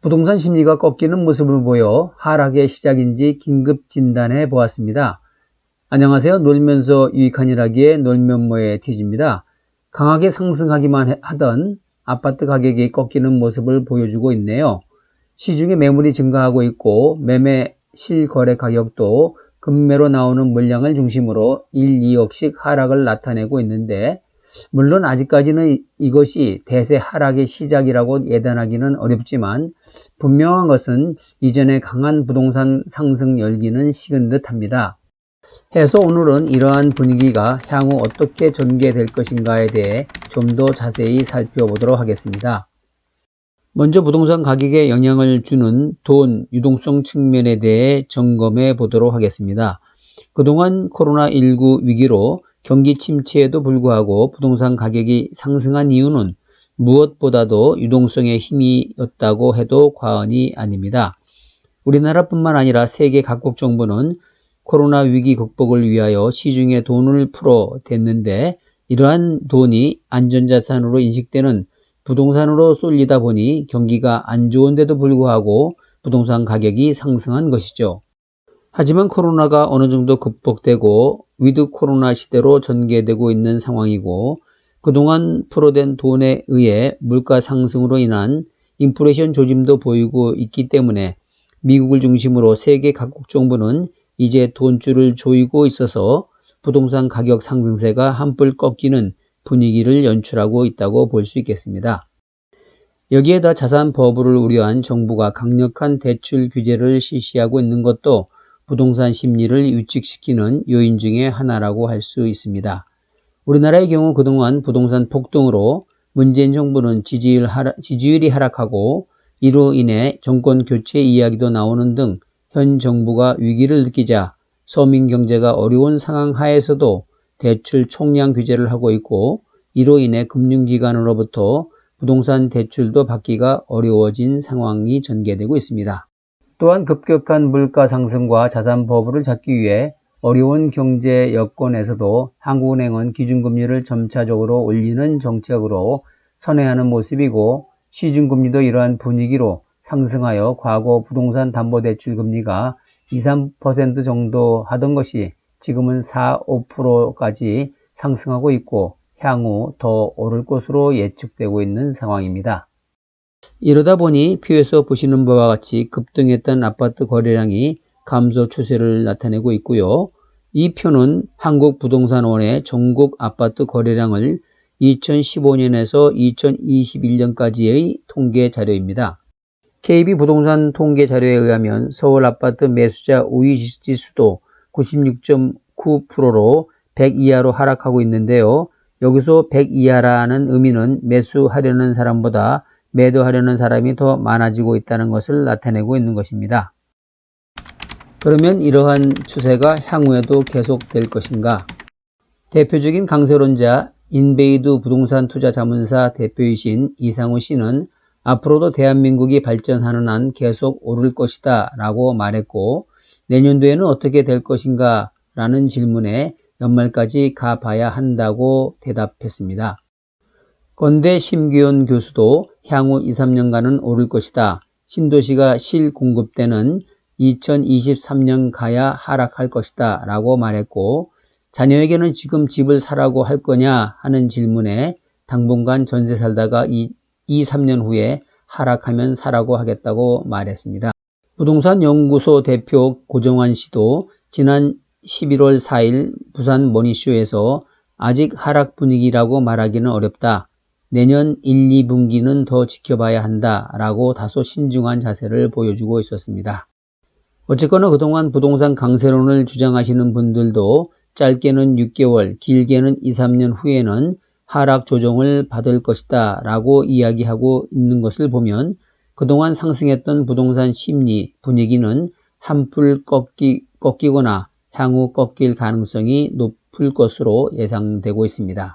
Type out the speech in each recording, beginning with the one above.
부동산 심리가 꺾이는 모습을 보여 하락의 시작인지 긴급 진단해 보았습니다. 안녕하세요. 놀면서 유익한 일하기의 놀면뭐의 티즈입니다. 강하게 상승하기만 하던 아파트 가격이 꺾이는 모습을 보여주고 있네요. 시중에 매물이 증가하고 있고 매매 실거래 가격도 급매로 나오는 물량을 중심으로 1, 2억씩 하락을 나타내고 있는데, 물론 아직까지는 이것이 대세 하락의 시작이라고 예단하기는 어렵지만 분명한 것은 이전에 강한 부동산 상승 열기는 식은 듯합니다. 해서 오늘은 이러한 분위기가 향후 어떻게 전개될 것인가에 대해 좀 더 자세히 살펴보도록 하겠습니다. 먼저 부동산 가격에 영향을 주는 돈, 유동성 측면에 대해 점검해 보도록 하겠습니다. 그동안 코로나19 위기로 경기 침체에도 불구하고 부동산 가격이 상승한 이유는 무엇보다도 유동성의 힘이었다고 해도 과언이 아닙니다. 우리나라뿐만 아니라 세계 각국 정부는 코로나 위기 극복을 위하여 시중에 돈을 풀어댔는데, 이러한 돈이 안전자산으로 인식되는 부동산으로 쏠리다 보니 경기가 안 좋은데도 불구하고 부동산 가격이 상승한 것이죠. 하지만 코로나가 어느 정도 극복되고 위드 코로나 시대로 전개되고 있는 상황이고, 그동안 풀어댄 돈에 의해 물가 상승으로 인한 인플레이션 조짐도 보이고 있기 때문에 미국을 중심으로 세계 각국 정부는 이제 돈줄을 조이고 있어서 부동산 가격 상승세가 한풀 꺾이는 분위기를 연출하고 있다고 볼 수 있겠습니다. 여기에다 자산 버블을 우려한 정부가 강력한 대출 규제를 실시하고 있는 것도 부동산 심리를 위축시키는 요인 중에 하나라고 할 수 있습니다. 우리나라의 경우 그동안 부동산 폭등으로 문재인 정부는 지지율이 하락하고 이로 인해 정권 교체 이야기도 나오는 등 현 정부가 위기를 느끼자 서민 경제가 어려운 상황 하에서도 대출 총량 규제를 하고 있고, 이로 인해 금융기관으로부터 부동산 대출도 받기가 어려워진 상황이 전개되고 있습니다. 또한 급격한 물가 상승과 자산 버블을 잡기 위해 어려운 경제 여건에서도 한국은행은 기준금리를 점차적으로 올리는 정책으로 선회하는 모습이고, 시중금리도 이러한 분위기로 상승하여 과거 부동산 담보대출 금리가 2, 3% 정도 하던 것이 지금은 4, 5%까지 상승하고 있고 향후 더 오를 것으로 예측되고 있는 상황입니다. 이러다 보니 표에서 보시는 바와 같이 급등했던 아파트 거래량이 감소 추세를 나타내고 있고요. 이 표는 한국부동산원의 전국 아파트 거래량을 2015년에서 2021년까지의 통계 자료입니다. KB부동산 통계 자료에 의하면 서울 아파트 매수자 우위 지수도 96.9%로 100 이하로 하락하고 있는데요. 여기서 100 이하라는 의미는 매수하려는 사람보다 매도하려는 사람이 더 많아지고 있다는 것을 나타내고 있는 것입니다. 그러면 이러한 추세가 향후에도 계속될 것인가? 대표적인 강세론자 인베이드 부동산 투자 자문사 대표이신 이상우 씨는 앞으로도 대한민국이 발전하는 한 계속 오를 것이다 라고 말했고, 내년도에는 어떻게 될 것인가 라는 질문에 연말까지 가봐야 한다고 대답했습니다. 건대 심규현 교수도 향후 2, 3년간은 오를 것이다. 신도시가 실공급 때는 2023년 가야 하락할 것이다 라고 말했고, 자녀에게는 지금 집을 사라고 할 거냐 하는 질문에 당분간 전세 살다가 2, 3년 후에 하락하면 사라고 하겠다고 말했습니다. 부동산 연구소 대표 고정환 씨도 지난 11월 4일 부산 머니쇼에서 아직 하락 분위기라고 말하기는 어렵다. 내년 1, 2분기는 더 지켜봐야 한다 라고 다소 신중한 자세를 보여주고 있었습니다. 어쨌거나 그동안 부동산 강세론을 주장하시는 분들도 짧게는 6개월, 길게는 2, 3년 후에는 하락 조정을 받을 것이다 라고 이야기하고 있는 것을 보면 그동안 상승했던 부동산 심리 분위기는 한풀 꺾이거나 향후 꺾일 가능성이 높을 것으로 예상되고 있습니다.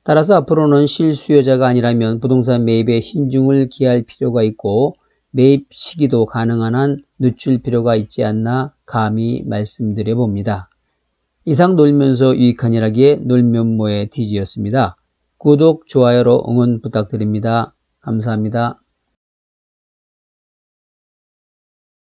따라서 앞으로는 실수요자가 아니라면 부동산 매입에 신중을 기할 필요가 있고, 매입 시기도 가능한 한 늦출 필요가 있지 않나 감히 말씀드려 봅니다. 이상 놀면서 유익한 일하기의 놀면뭐의 티지였습니다. 구독, 좋아요로 응원 부탁드립니다. 감사합니다.